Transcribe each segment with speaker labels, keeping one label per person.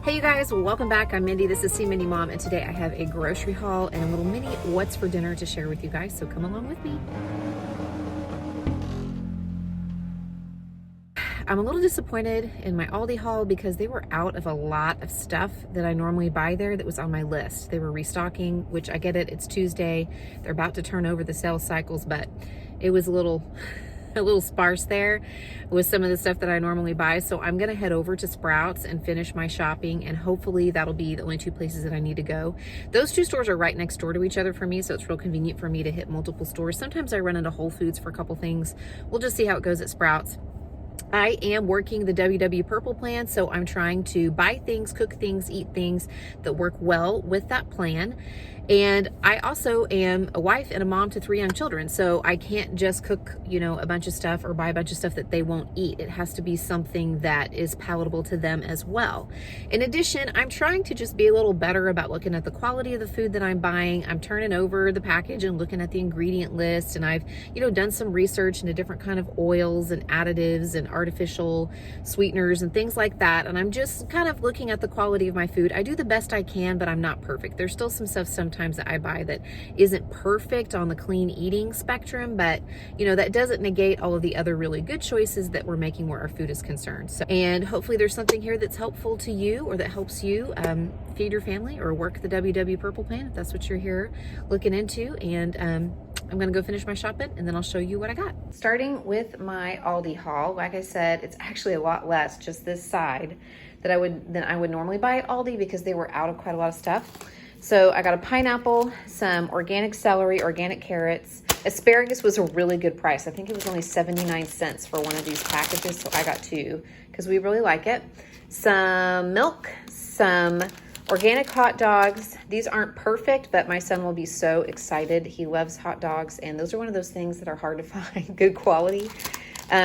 Speaker 1: Hey you guys, welcome back. I'm Mindy. This is See Mindy Mom, and today I have a grocery haul and a little mini what's for dinner to share with you guys, so come along with me. I'm a little disappointed in my Aldi haul because they were out of a lot of stuff that I normally buy there that was on my list. They were restocking, which I get it, it's Tuesday. They're about to turn over the sales cycles, but it was a little sparse there with some of the stuff that I normally buy. So I'm gonna head over to Sprouts and finish my shopping, and hopefully that'll be the only two places that I need to go. Those two stores are right next door to each other for me, so it's real convenient for me to hit multiple stores. Sometimes I run into Whole Foods for a couple things. We'll just see how it goes at Sprouts. I am working the WW Purple plan, so I'm trying to buy things, cook things, eat things that work well with that plan. And I also am a wife and a mom to 3 young children, so I can't just cook, a bunch of stuff or buy a bunch of stuff that they won't eat. It has to be something that is palatable to them as well. In addition, I'm trying to just be a little better about looking at the quality of the food that I'm buying. I'm turning over the package and looking at the ingredient list, and I've, done some research into different kind of oils and additives and artificial sweeteners and things like that. And I'm just kind of looking at the quality of my food. I do the best I can, but I'm not perfect. There's still some stuff sometimes that I buy that isn't perfect on the clean eating spectrum, but that doesn't negate all of the other really good choices that we're making where our food is concerned. So, and hopefully there's something here that's helpful to you or that helps you feed your family or work the WW Purple plan if that's what you're here looking into. And I'm gonna go finish my shopping and then I'll show you what I got. Starting with my Aldi haul, like I said, it's actually a lot less, just this side, than I would normally buy at Aldi because they were out of quite a lot of stuff. So I got a pineapple, some organic celery, organic carrots. Asparagus was a really good price. I think it was only 79 cents for one of these packages, so I got 2 because we really like it. Some milk, some organic hot dogs. These aren't perfect, but my son will be so excited. He loves hot dogs, and those are one of those things that are hard to find good quality.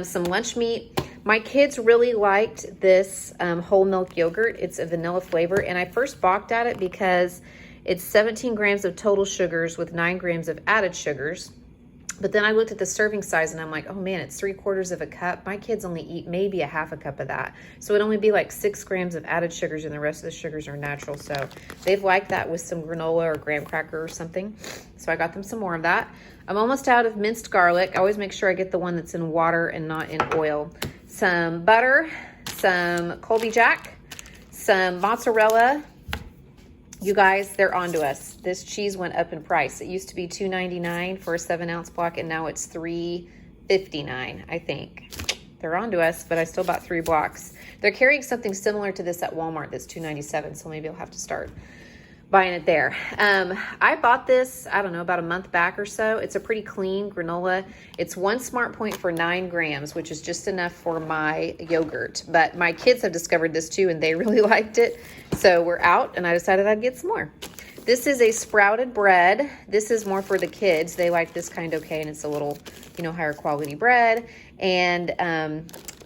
Speaker 1: Some lunch meat. My kids really liked this whole milk yogurt. It's a vanilla flavor, and I first balked at it because it's 17 grams of total sugars with 9 grams of added sugars. But then I looked at the serving size and I'm like, oh man, it's 3/4 of a cup. My kids only eat maybe a half a cup of that. So it'd only be like 6 grams of added sugars and the rest of the sugars are natural. So they've liked that with some granola or graham cracker or something. So I got them some more of that. I'm almost out of minced garlic. I always make sure I get the one that's in water and not in oil. Some butter, some Colby Jack, some mozzarella. You guys, they're onto us. This cheese went up in price. It used to be $2.99 for a 7-ounce block, and now it's $3.59, I think. They're onto us, but I still bought 3 blocks. They're carrying something similar to this at Walmart that's $2.97, so maybe I'll have to start buying it there. I bought this, I don't know, about a month back or so. It's a pretty clean granola. It's 1 Smart Point for 9 grams, which is just enough for my yogurt. But my kids have discovered this too, and they really liked it. So we're out, and I decided I'd get some more. This is a sprouted bread. This is more for the kids. They like this kind okay, and it's a little, higher quality bread. And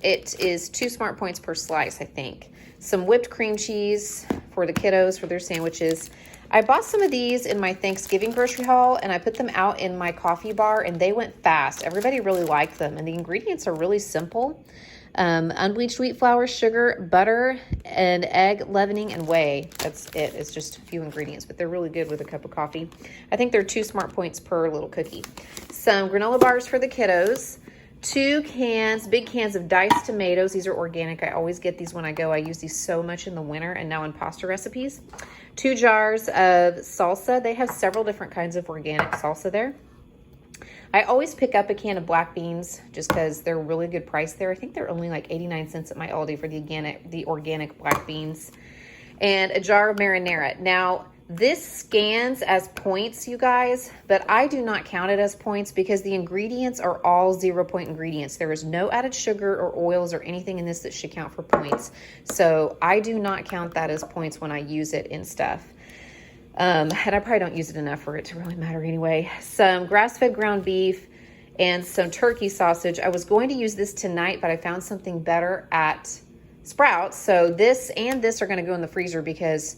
Speaker 1: it is 2 Smart Points per slice, I think. Some whipped cream cheese for the kiddos for their sandwiches. I bought some of these in my Thanksgiving grocery haul, and I put them out in my coffee bar, and they went fast. Everybody really liked them, and the ingredients are really simple. Unbleached wheat flour, sugar, butter, and egg, leavening, and whey. That's it. It's just a few ingredients, but they're really good with a cup of coffee. I think they're 2 Smart Points per little cookie. Some granola bars for the kiddos. 2 big cans of diced tomatoes. These are organic. I always get these when I go. I use these so much in the winter and now in pasta recipes. 2 jars of salsa. They have several different kinds of organic salsa there. I always pick up a can of black beans just because they're a really good price there. I think they're only like 89 cents at my Aldi for the organic black beans. And a jar of marinara. Now, this scans as points, you guys, but I do not count it as points because the ingredients are all 0-point ingredients. There is no added sugar or oils or anything in this that should count for points. So I do not count that as points when I use it in stuff. And I probably don't use it enough for it to really matter anyway. Some grass-fed ground beef and some turkey sausage. I was going to use this tonight, but I found something better at Sprouts. So this and this are going to go in the freezer because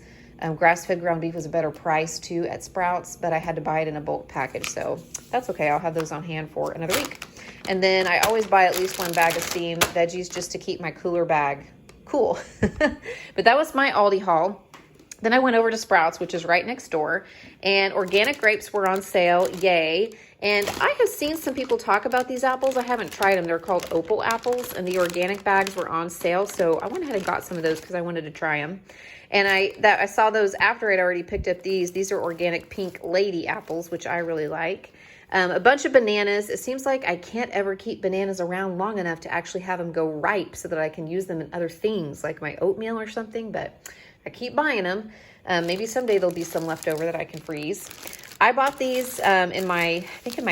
Speaker 1: grass-fed ground beef was a better price too at Sprouts, but I had to buy it in a bulk package. So that's okay. I'll have those on hand for another week. And then I always buy at least 1 bag of steamed veggies just to keep my cooler bag cool. But that was my Aldi haul. Then I went over to Sprouts, which is right next door, and organic grapes were on sale. Yay. And I have seen some people talk about these apples. I haven't tried them. They're called Opal apples, and the organic bags were on sale. So I went ahead and got some of those because I wanted to try them. And I saw those after I'd already picked up these. These are organic pink lady apples, which I really like. A bunch of bananas. It seems like I can't ever keep bananas around long enough to actually have them go ripe so that I can use them in other things like my oatmeal or something, but I keep buying them. Maybe someday there'll be some left over that I can freeze. I bought these in my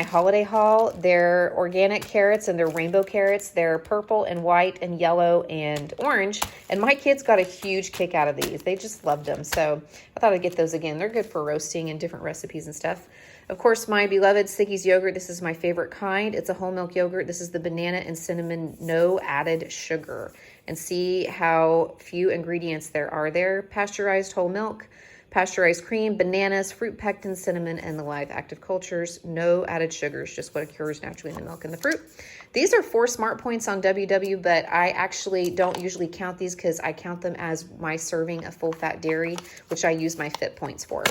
Speaker 1: holiday haul. They're organic carrots and they're rainbow carrots. They're purple and white and yellow and orange. And my kids got a huge kick out of these. They just loved them. So I thought I'd get those again. They're good for roasting and different recipes and stuff. Of course, my beloved Siggi's yogurt. This is my favorite kind. It's a whole milk yogurt. This is the banana and cinnamon, no added sugar. And see how few ingredients there are there. Pasteurized whole milk, pasteurized cream, bananas, fruit pectin, cinnamon, and the live active cultures. No added sugars, just what occurs naturally in the milk and the fruit. These are 4 smart points on WW, but I actually don't usually count these because I count them as my serving of full fat dairy, which I use my Fit Points for.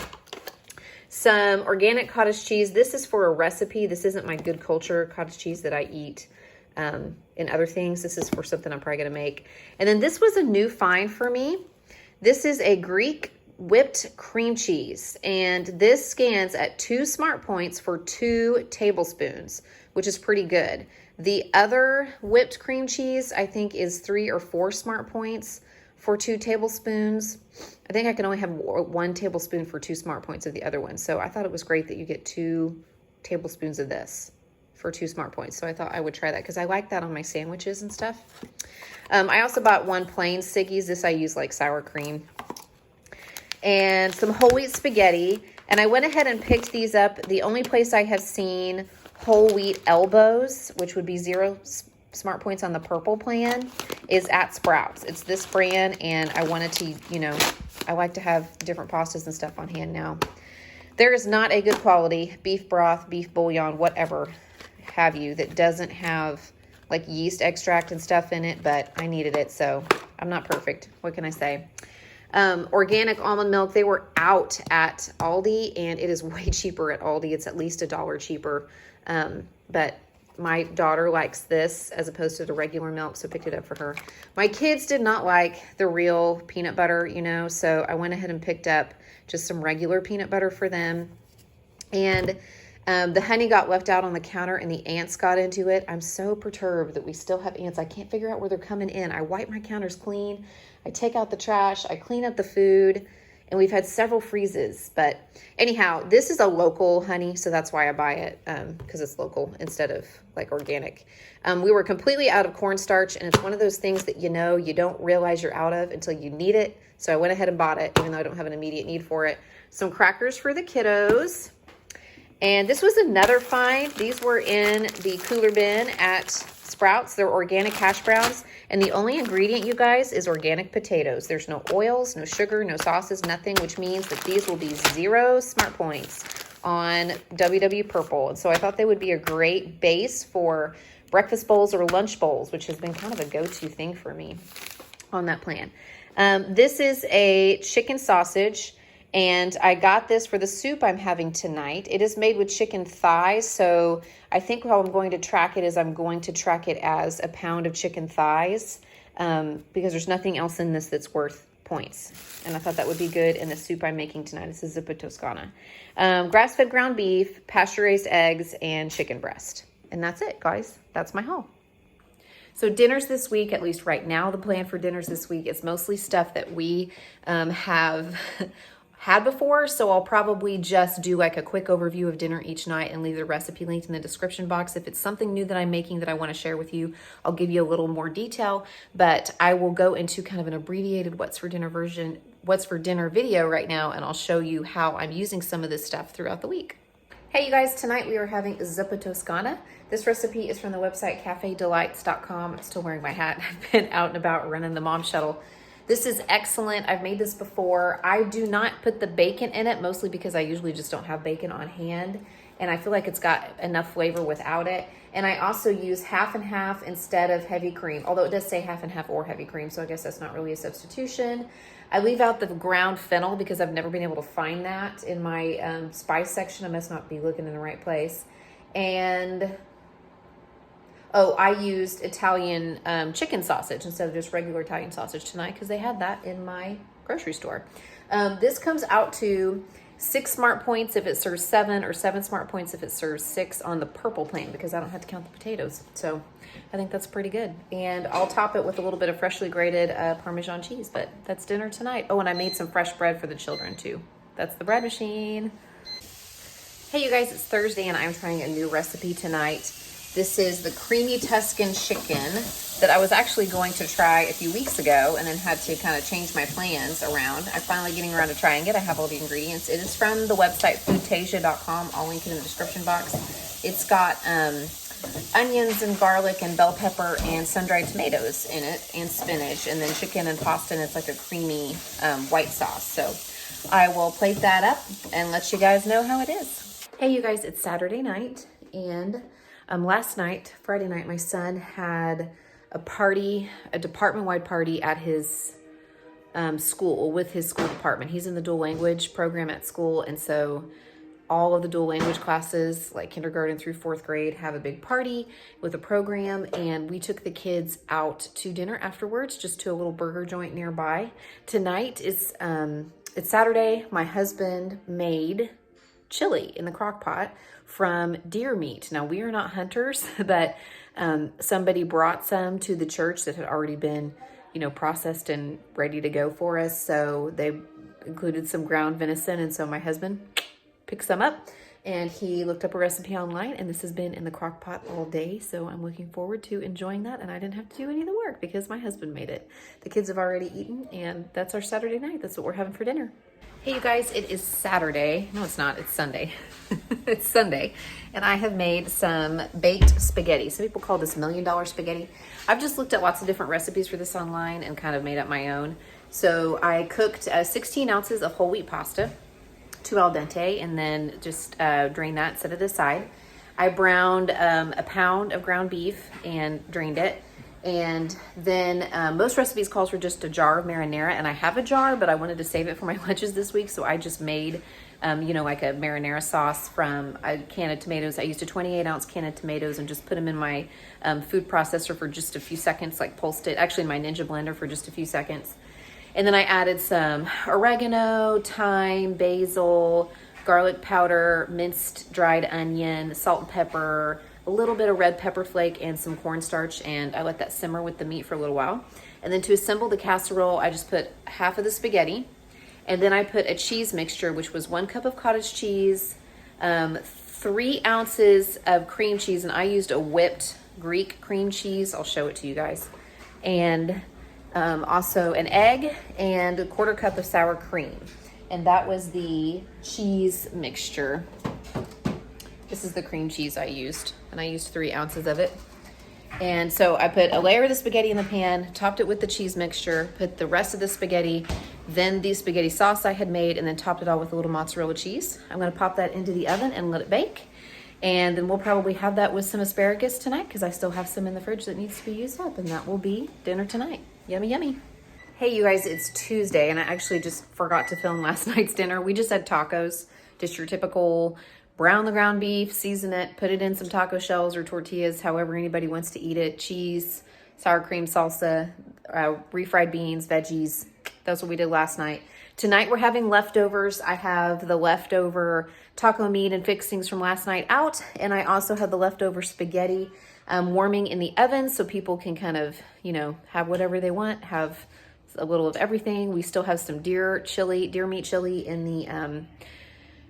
Speaker 1: Some organic cottage cheese. This is for a recipe. This isn't my Good Culture cottage cheese that I eat in other things. This is for something I'm probably going to make. And then this was a new find for me. This is a Greek whipped cream cheese. And this scans at 2 smart points for 2 tablespoons, which is pretty good. The other whipped cream cheese, I think, is 3 or 4 smart points for 2 tablespoons. I think I can only have 1 tablespoon for 2 smart points of the other one. So I thought it was great that you get 2 tablespoons of this for 2 smart points. So I thought I would try that because I like that on my sandwiches and stuff. I also bought 1 plain Siggi's. This I use like sour cream. And some whole wheat spaghetti. And I went ahead and picked these up. The only place I have seen whole wheat elbows, which would be 0 smart points on the purple plan, is at Sprouts. It's this brand, and I wanted to, I like to have different pastas and stuff on hand now. There is not a good quality beef broth, beef bouillon, whatever have you, that doesn't have like yeast extract and stuff in it, but I needed it, so I'm not perfect. What can I say? Organic almond milk. They were out at Aldi, and it is way cheaper at Aldi. It's at least $1 cheaper. But my daughter likes this as opposed to the regular milk, so picked it up for her. My kids did not like the real peanut butter, so I went ahead and picked up just some regular peanut butter for them. And the honey got left out on the counter and the ants got into it. I'm so perturbed that we still have ants. I can't figure out where they're coming in. I wipe my counters clean. I take out the trash. I clean up the food. And we've had several freezes. But anyhow, this is a local honey, so that's why I buy it, because it's local instead of like organic. We were completely out of cornstarch, and it's one of those things that you don't realize you're out of until you need it. So I went ahead and bought it, even though I don't have an immediate need for it. Some crackers for the kiddos. And this was another find. These were in the cooler bin at Sprouts. They're organic hash browns. And the only ingredient, you guys, is organic potatoes. There's no oils, no sugar, no sauces, nothing, which means that these will be 0 smart points on WW Purple. And so I thought they would be a great base for breakfast bowls or lunch bowls, which has been kind of a go-to thing for me on that plan. This is a chicken sausage. And I got this for the soup I'm having tonight. It is made with chicken thighs, so I think how I'm going to track it is I'm going to track it as a pound of chicken thighs because there's nothing else in this that's worth points. And I thought that would be good in the soup I'm making tonight. This is Zuppa Toscana. Grass-fed ground beef, pasture-raised eggs, and chicken breast. And that's it, guys. That's my haul. So dinners this week, at least right now, the plan for dinners this week is mostly stuff that we have had before, so I'll probably just do like a quick overview of dinner each night and leave the recipe linked in the description box. If it's something new that I'm making that I want to share with you, I'll give you a little more detail, but I will go into kind of an abbreviated what's for dinner video right now, and I'll show you how I'm using some of this stuff throughout the week. Hey you guys, tonight we are having Zuppa Toscana. This recipe is from the website cafedelights.com. I'm still wearing my hat. I've been out and about running the mom shuttle. This is excellent. I've made this before. I do not put the bacon in it, mostly because I usually just don't have bacon on hand. and I feel like it's got enough flavor without it. And I also use half and half instead of heavy cream, although it does say half and half or heavy cream, so I guess that's not really a substitution. I leave out the ground fennel because I've never been able to find that in my spice section. I must not be looking in the right place. And oh, I used Italian chicken sausage instead of just regular Italian sausage tonight because they had that in my grocery store. This comes out to 6 smart points if it serves 7, or 7 smart points if it serves 6 on the purple plane because I don't have to count the potatoes. So I think that's pretty good. And I'll top it with a little bit of freshly grated Parmesan cheese, but that's dinner tonight. Oh, and I made some fresh bread for the children too. That's the bread machine. Hey you guys, it's Thursday and I'm trying a new recipe tonight. This is the creamy Tuscan chicken that I was actually going to try a few weeks ago and then had to kind of change my plans around. I'm finally getting around to trying it. I have all the ingredients. It is from the website foodtasia.com. I'll link it in the description box. It's got onions and garlic and bell pepper and sun-dried tomatoes in it and spinach, and then chicken and pasta, and it's like a creamy white sauce. So I will plate that up and let you guys know how it is. Hey you guys, it's Saturday night, and last night, Friday night, my son had a party, a department-wide party at his school with his school department. He's in the dual language program at school, and so all of the dual language classes, like kindergarten through 4th grade, have a big party with a program, and we took the kids out to dinner afterwards, just to a little burger joint nearby. Tonight is it's Saturday. My husband made chili in the crock pot from deer meat. Now, we are not hunters, but somebody brought some to the church that had already been, you know, processed and ready to go for us. So they included some ground venison, and so my husband picked some up and he looked up a recipe online, and this has been in the crock pot all day. So I'm looking forward to enjoying that, and I didn't have to do any of the work because my husband made it. The kids have already eaten, and that's our Saturday night. That's what we're having for dinner. Hey you guys, it is Saturday. No, it's not. It's Sunday. It's Sunday. And I have made some baked spaghetti. Some people call this $1 million spaghetti. I've just looked at lots of different recipes for this online and kind of made up my own. So I cooked 16 ounces of whole wheat pasta to al dente, and then just drained that, set it aside. I browned a pound of ground beef and drained it. And then most recipes calls for just a jar of marinara, and I have a jar, but I wanted to save it for my lunches this week, so I just made you know, like a marinara sauce from a can of tomatoes. I used a 28-ounce can of tomatoes and just put them in my food processor for just a few seconds, like pulsed it, actually in my Ninja blender for just a few seconds. And then I added some oregano, thyme, basil, garlic powder, minced dried onion, salt and pepper, a little bit of red pepper flake, and some cornstarch, and I let that simmer with the meat for a little while. And then to assemble the casserole, I just put half of the spaghetti, and then I put a cheese mixture, which was 1 cup of cottage cheese, 3 ounces of cream cheese, and I used a whipped Greek cream cheese. I'll show it to you guys. And also an egg and a 1/4 cup of sour cream. And that was the cheese mixture. This is the cream cheese I used, and I used 3 ounces of it. And so I put a layer of the spaghetti in the pan, topped it with the cheese mixture, put the rest of the spaghetti, then the spaghetti sauce I had made, and then topped it all with a little mozzarella cheese. I'm gonna pop that into the oven and let it bake. And then we'll probably have that with some asparagus tonight because I still have some in the fridge that needs to be used up, and that will be dinner tonight. Yummy, yummy. Hey you guys, it's Tuesday, and I actually just forgot to film last night's dinner. We just had tacos, just your typical brown the ground beef, season it, put it in some taco shells or tortillas, however anybody wants to eat it, cheese, sour cream, salsa, refried beans, veggies. That's what we did last night. Tonight we're having leftovers. I have the leftover taco meat and fixings from last night out, and I also have the leftover spaghetti warming in the oven so people can kind of, you know, have whatever they want, have a little of everything. We still have some deer meat chili in the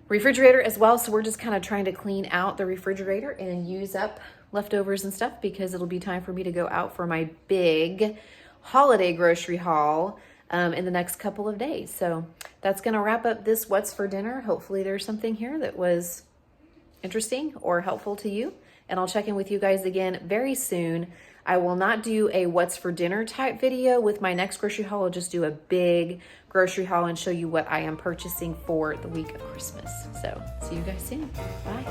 Speaker 1: refrigerator as well. So we're just kind of trying to clean out the refrigerator and use up leftovers and stuff because it'll be time for me to go out for my big holiday grocery haul in the next couple of days. So that's going to wrap up this What's for Dinner. Hopefully there's something here that was interesting or helpful to you. And I'll check in with you guys again very soon. I will not do a what's for dinner type video. With my next grocery haul, I'll just do a big grocery haul and show you what I am purchasing for the week of Christmas. So see you guys soon. Bye.